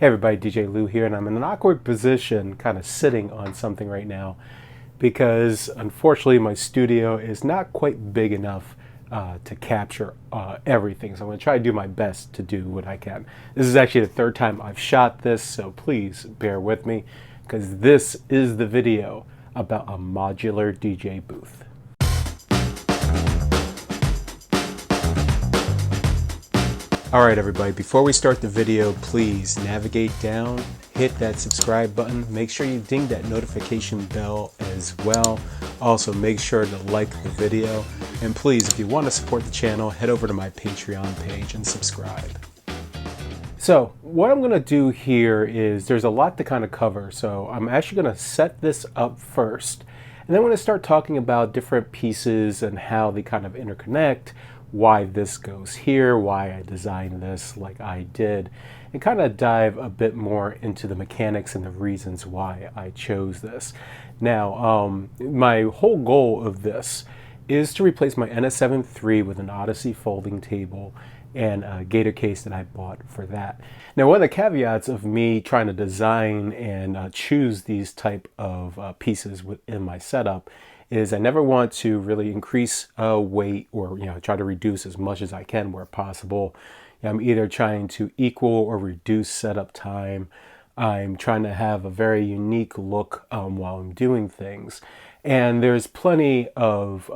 Hey everybody, DJ Lou here, and I'm in an awkward position kind of sitting on something right now because unfortunately my studio is not quite big enough to capture everything. So I'm going to try to do my best to do what I can. This is actually the third time I've shot this, so please bear with me because this is the video about a modular DJ booth. Alright everybody, before we start the video, please navigate down, hit that subscribe button, make sure you ding that notification bell as well. Also make sure to like the video, and please, if you want to support the channel, head over to my Patreon page and subscribe. So what I'm going to do here is, there's a lot to kind of cover, so I'm actually going to set this up first, and then I'm going to start talking about different pieces and how they kind of interconnect, why this goes here, why I designed this like I did, and kind of dive a bit more into the mechanics and the reasons why I chose this. Now, my whole goal of this is to replace my NS7 III with an Odyssey folding table and a gator case that I bought for that. Now, one of the caveats of me trying to design and choose these type of pieces within my setup is I never want to really increase weight or try to reduce as much as I can where possible. I'm either trying to equal or reduce setup time. I'm trying to have a very unique look while I'm doing things. And there's plenty of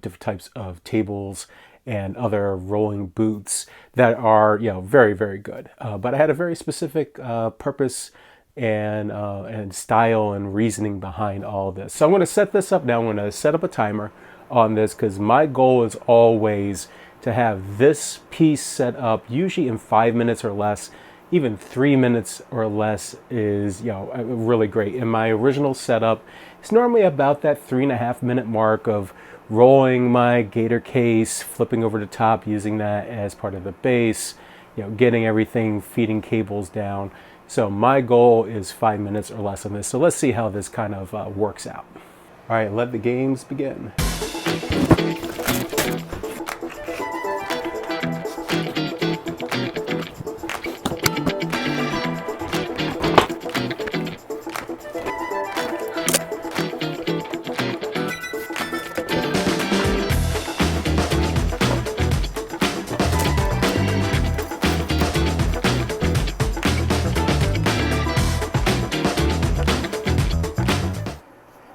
different types of tables and other rolling booths that are very, very good. But I had a very specific purpose and style and reasoning behind all this. So I'm going to set this up now. I'm going to set up a timer on this because my goal is always to have this piece set up usually in 5 minutes or less. Even 3 minutes or less is really great. In my original setup, it's normally about that 3.5 minute mark of rolling my gator case, flipping over the top, using that as part of the base, getting everything, feeding cables down. So my goal is 5 minutes or less on this. So let's see how this kind of works out. All right, let the games begin.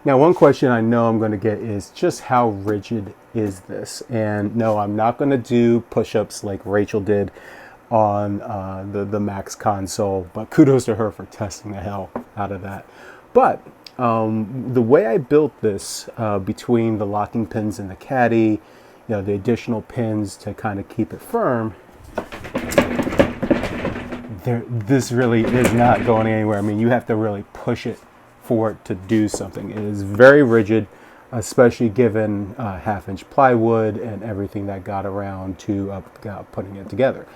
Now, one question I know I'm going to get is just how rigid is this? And no, I'm not going to do push-ups like Rachel did on the Max console, but kudos to her for testing the hell out of that. But the way I built this between the locking pins and the caddy, the additional pins to kind of keep it firm, this really is not going anywhere. I mean, you have to really push it for it to do something. It is very rigid, especially given half-inch plywood and everything that got around to putting it together.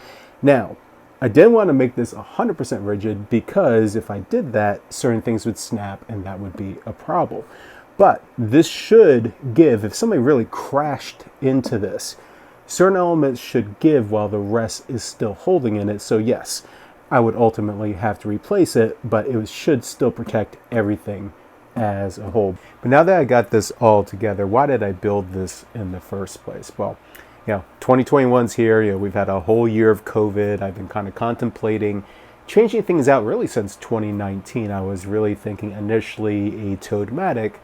Now, I didn't want to make this 100% rigid because if I did that, certain things would snap and that would be a problem. But this should give, if somebody really crashed into this, certain elements should give while the rest is still holding in it. So yes, I would ultimately have to replace it, but it should still protect everything as a whole. But now that I got this all together, why did I build this in the first place? Well, 2021's here. We've had a whole year of COVID. I've been kind of contemplating changing things out really since 2019. I was really thinking initially a Toadmatic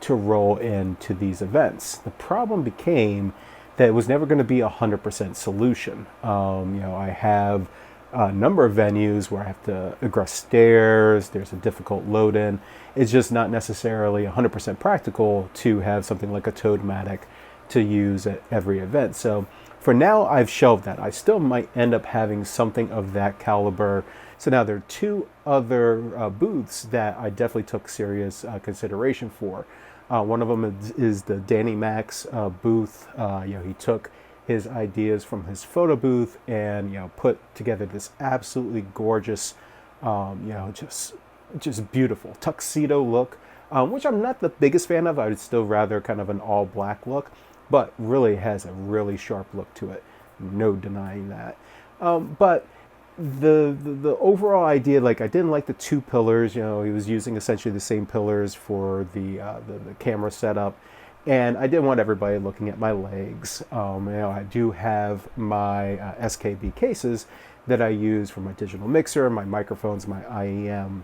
to roll into these events. The problem became that it was never going to be a 100% solution. I have a number of venues where I have to egress stairs, there's a difficult load in. It's just not necessarily 100% practical to have something like a Toadmatic to use at every event. So for now, I've shelved that. I still might end up having something of that caliber. So now there are two other booths that I definitely took serious consideration for. One of them is the Danny Max booth. He took his ideas from his photo booth and put together this absolutely gorgeous just beautiful tuxedo look, which I'm not the biggest fan of. I would still rather kind of an all black look, but really has a really sharp look to it, no denying that. But the overall idea, like, I didn't like the two pillars. You know, he was using essentially the same pillars for the camera setup, and I didn't want everybody looking at my legs. You know, I do have my SKB cases that I use for my digital mixer, my microphones, my IEM,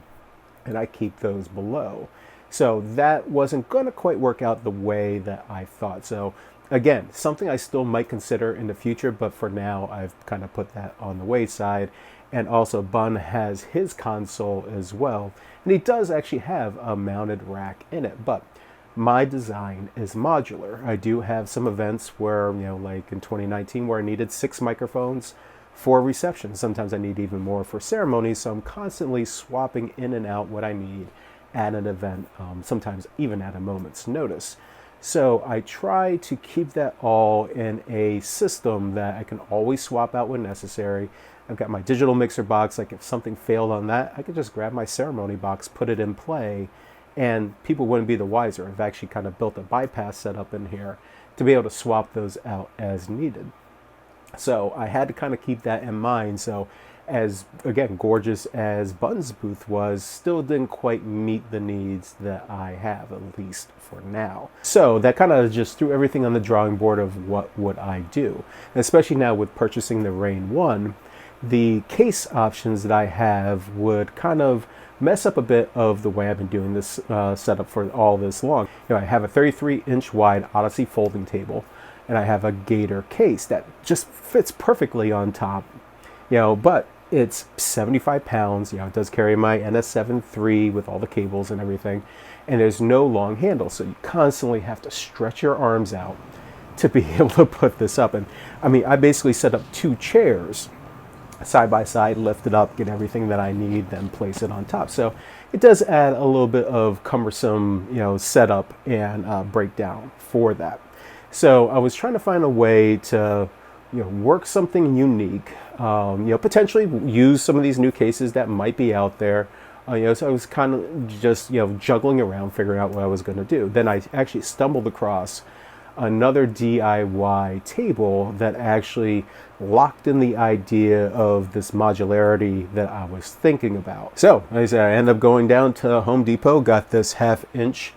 and I keep those below. So that wasn't going to quite work out the way that I thought. So again, something I still might consider in the future, but for now I've kind of put that on the wayside. And also Bun has his console as well, and he does actually have a mounted rack in it, but my design is modular. I do have some events where, you know, like in 2019 where I needed 6 microphones for reception. Sometimes I need even more for ceremonies, so I'm constantly swapping in and out what I need at an event, sometimes even at a moment's notice. So I try to keep that all in a system that I can always swap out when necessary. I've got my digital mixer box, like if something failed on that, I could just grab my ceremony box, put it in play, and people wouldn't be the wiser. I've actually kind of built a bypass setup in here to be able to swap those out as needed. So I had to kind of keep that in mind. So as, again, gorgeous as Bun's booth was, still didn't quite meet the needs that I have, at least for now. So that kind of just threw everything on the drawing board of what would I do. And especially now with purchasing the Rain 1, the case options that I have would kind of mess up a bit of the way I've been doing this setup for all this long. You know, I have a 33-inch wide Odyssey folding table, and I have a Gator case that just fits perfectly on top, you know, but it's 75 pounds. You know, it does carry my NS7 III with all the cables and everything, and there's no long handle, so you constantly have to stretch your arms out to be able to put this up. And I mean, I basically set up 2 chairs side by side, lift it up, get everything that I need, then place it on top. So it does add a little bit of cumbersome, you know, setup and breakdown for that. So I was trying to find a way to, you know, work something unique, you know, potentially use some of these new cases that might be out there. You know, so I was kind of just, you know, juggling around, figuring out what I was going to do. Then I actually stumbled across another DIY table that actually locked in the idea of this modularity that I was thinking about. So I ended up going down to Home Depot, got this 1/2 inch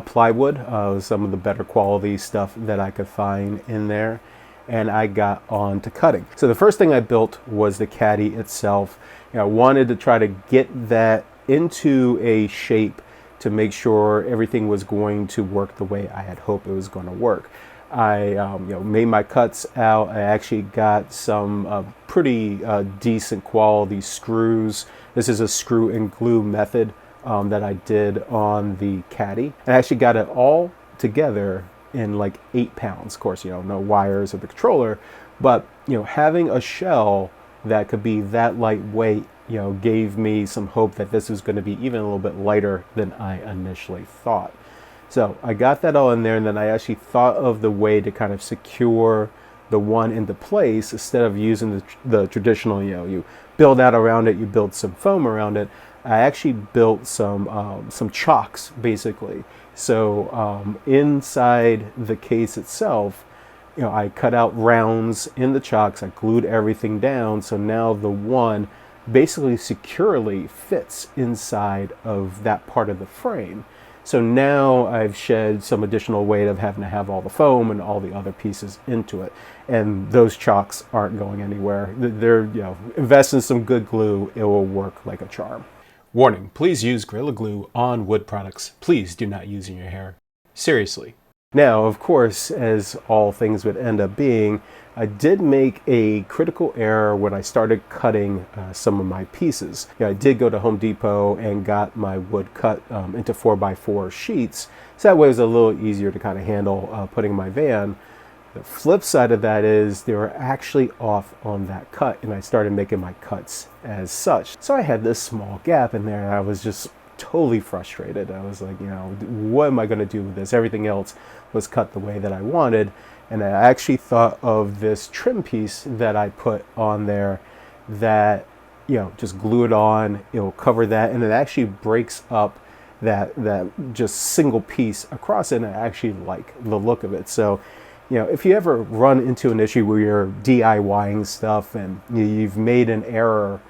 plywood, some of the better quality stuff that I could find in there, and I got on to cutting. So the first thing I built was the caddy itself. You know, I wanted to try to get that into a shape to make sure everything was going to work the way I had hoped it was going to work. I you know, made my cuts out. I actually got some pretty decent quality screws. This is a screw and glue method that I did on the caddy. And I actually got it all together in like 8 pounds. Of course, you know, no wires or the controller, but, you know, having a shell that could be that lightweight, you know, gave me some hope that this was going to be even a little bit lighter than I initially thought. So I got that all in there, and then I actually thought of the way to kind of secure the one into place instead of using the traditional, you know, you build out around it, you build some foam around it. I actually built some chocks, basically. So inside the case itself, you know, I cut out rounds in the chocks, I glued everything down, so now the one basically securely fits inside of that part of the frame. So now I've shed some additional weight of having to have all the foam and all the other pieces into it. And those chocks aren't going anywhere. They're, you know, invest in some good glue, it will work like a charm. Warning, please use Gorilla Glue on wood products. Please do not use in your hair. Seriously. Now, of course, as all things would end up being, I did make a critical error when I started cutting some of my pieces. You know, I did go to Home Depot and got my wood cut into 4x4 sheets, so that way it was a little easier to kind of handle putting in my van. The flip side of that is they were actually off on that cut, and I started making my cuts as such. So I had this small gap in there, and I was just totally frustrated. I was like, you know, what am I going to do with this? Everything else was cut the way that I wanted. And I actually thought of this trim piece that I put on there that, you know, just glue it on, it'll cover that, and it actually breaks up that just single piece across it, and I actually like the look of it. So, if you ever run into an issue where you're DIYing stuff and you've made an error,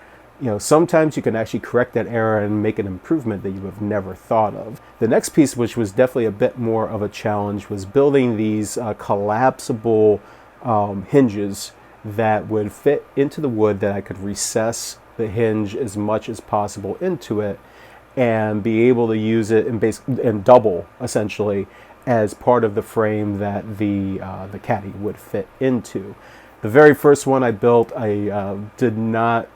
sometimes you can actually correct that error and make an improvement that you have never thought of. The next piece, which was definitely a bit more of a challenge, was building these collapsible hinges that would fit into the wood, that I could recess the hinge as much as possible into it and be able to use it and double, essentially, as part of the frame that the caddy would fit into. The very first one I built, I did not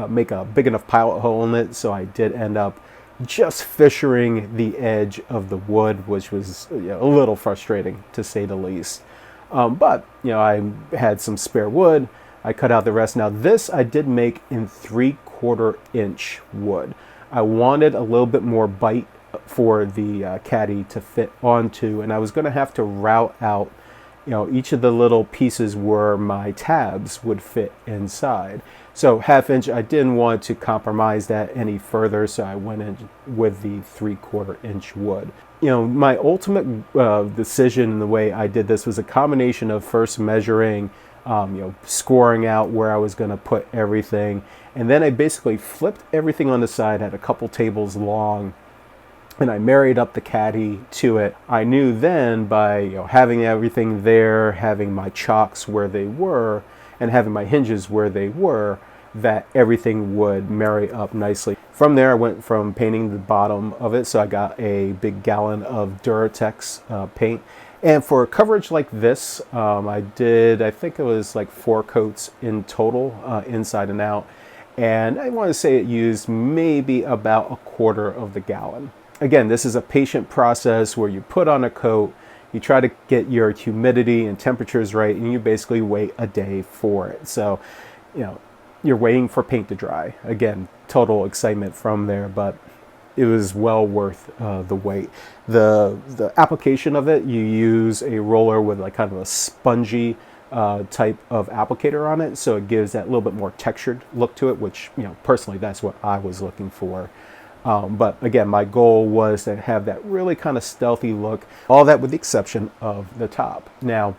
make a big enough pilot hole in it, so I did end up just fissuring the edge of the wood, which was a little frustrating, to say the least. But I had some spare wood. I cut out the rest. Now this I did make in 3/4 inch wood. I wanted a little bit more bite for the caddy to fit onto, and I was going to have to route out each of the little pieces where my tabs would fit inside. So 1/2 inch, I didn't want to compromise that any further, so I went in with the 3/4 inch wood. My ultimate decision in the way I did this was a combination of first measuring, scoring out where I was going to put everything, and then I basically flipped everything on the side, had a couple tables long, and I married up the caddy to it. I knew then by having everything there, having my chocks where they were, and having my hinges where they were, that everything would marry up nicely. From there, I went from painting the bottom of it, so I got a big gallon of Duratex paint. And for coverage like this, I think it was like 4 coats in total, inside and out. And I want to say it used maybe about 1/4 of the gallon. Again, this is a patient process where you put on a coat, you try to get your humidity and temperatures right, and you basically wait a day for it. So, you're waiting for paint to dry. Again, total excitement from there, but it was well worth the wait. The application of it, you use a roller with like kind of a spongy type of applicator on it, so it gives that little bit more textured look to it, which personally that's what I was looking for. But again, my goal was to have that really kind of stealthy look, all that with the exception of the top. Now,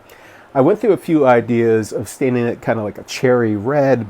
I went through a few ideas of staining it kind of like a cherry red,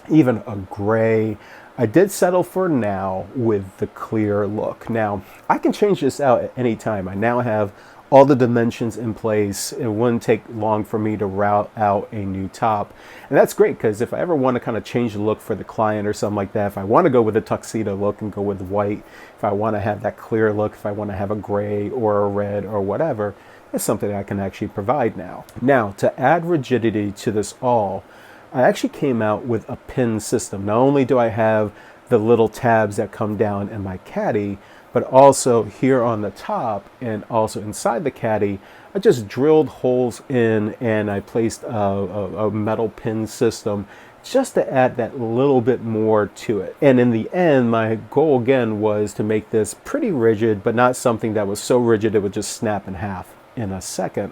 even a gray. I did settle for now with the clear look. Now, I can change this out at any time. I now have all the dimensions in place. It wouldn't take long for me to route out a new top. And that's great, because if I ever want to kind of change the look for the client or something like that, if I want to go with a tuxedo look and go with white, if I want to have that clear look, if I want to have a gray or a red or whatever, it's something I can actually provide now. Now, to add rigidity to this all, I actually came out with a pin system. Not only do I have the little tabs that come down in my caddy, but also here on the top and also inside the caddy, I just drilled holes in and I placed a metal pin system just to add that little bit more to it. And in the end, my goal again was to make this pretty rigid, but not something that was so rigid it would just snap in half in a second.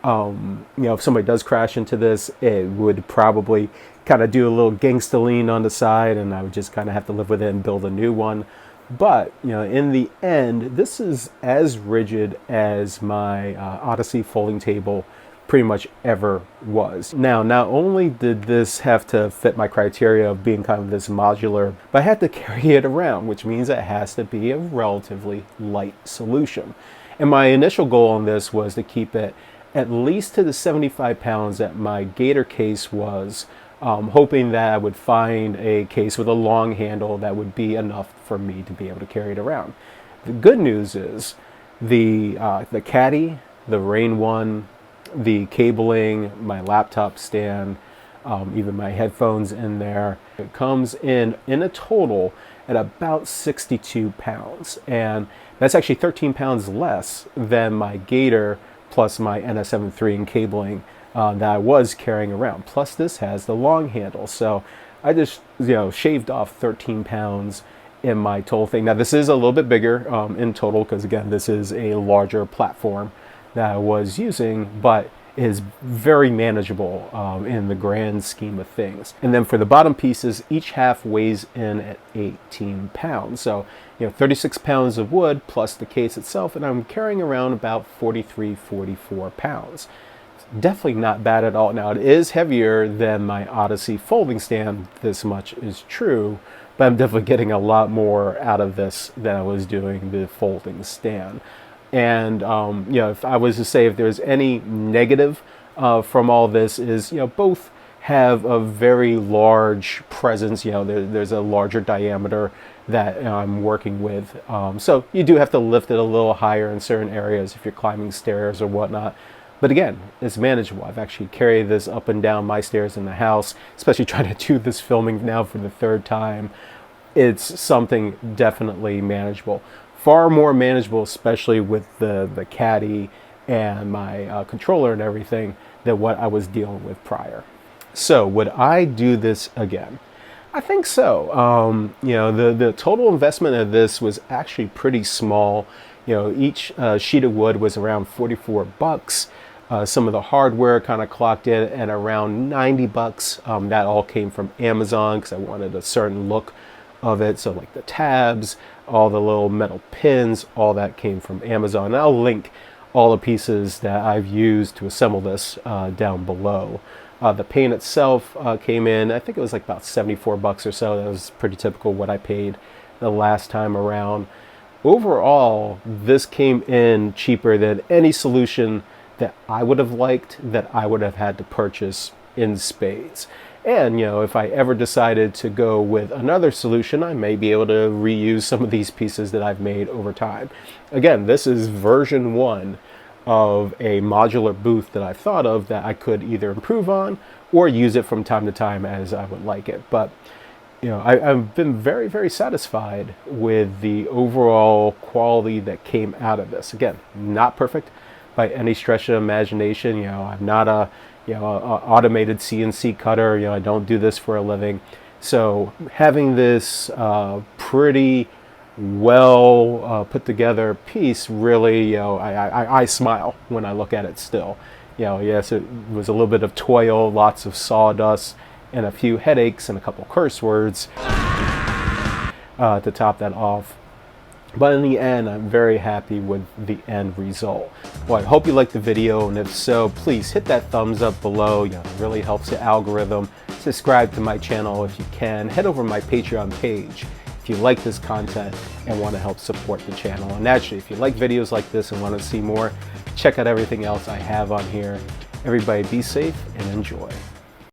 If somebody does crash into this, it would probably kind of do a little gangsta lean on the side, and I would just kind of have to live with it and build a new one. But in the end, this is as rigid as my Odyssey folding table pretty much ever was. Now, not only did this have to fit my criteria of being kind of this modular, but I had to carry it around, which means it has to be a relatively light solution. And my initial goal on this was to keep it at least to the 75 pounds that my Gator case was, hoping that I would find a case with a long handle that would be enough for me to be able to carry it around. The good news is the caddy, the Rain 1, the cabling, my laptop stand, even my headphones in there, it comes in a total at about 62 pounds. And that's actually 13 pounds less than my Gator plus my NS7 III and cabling that I was carrying around. Plus this has the long handle. So I just shaved off 13 pounds in my total thing. Now this is a little bit bigger in total, because again, this is a larger platform that I was using, but is very manageable in the grand scheme of things. And then for the bottom pieces, each half weighs in at 18 pounds. So, 36 pounds of wood plus the case itself, and I'm carrying around about 43, 44 pounds. Definitely not bad at all. Now, it is heavier than my Odyssey folding stand, this much is true, but I'm definitely getting a lot more out of this than I was doing the folding stand. And, if I was to say if there's any negative from all this is, both have a very large presence. There's a larger diameter that I'm working with. So you do have to lift it a little higher in certain areas if you're climbing stairs or whatnot. But again, it's manageable. I've actually carried this up and down my stairs in the house, especially trying to do this filming now for the third time. It's something definitely manageable. Far more manageable, especially with the caddy and my controller and everything, than what I was dealing with prior. So would I do this again? I think so. The total investment of this was actually pretty small. Each sheet of wood was around 44 bucks. Some of the hardware kind of clocked in at around 90 bucks. That all came from Amazon because I wanted a certain look of it. So like the tabs, all the little metal pins, all that came from Amazon. And I'll link all the pieces that I've used to assemble this down below. The paint itself came in, I think it was like about 74 bucks or so. That was pretty typical what I paid the last time around. Overall, this came in cheaper than any solution that I would have liked, that I would have had to purchase in spades. And, if I ever decided to go with another solution, I may be able to reuse some of these pieces that I've made over time. Again, this is version 1 of a modular booth that I've thought of that I could either improve on or use it from time to time as I would like it. But, I've been very, very satisfied with the overall quality that came out of this. Again, not perfect by any stretch of imagination. I'm not a automated CNC cutter. I don't do this for a living. So having this pretty well put together piece really, I smile when I look at it still. Yes, it was a little bit of toil, lots of sawdust, and a few headaches and a couple curse words to top that off. But in the end, I'm very happy with the end result. Well, I hope you liked the video, and if so, please hit that thumbs up below. It really helps the algorithm. Subscribe to my channel if you can. Head over to my Patreon page if you like this content and want to help support the channel. And actually, if you like videos like this and want to see more, check out everything else I have on here. Everybody be safe and enjoy.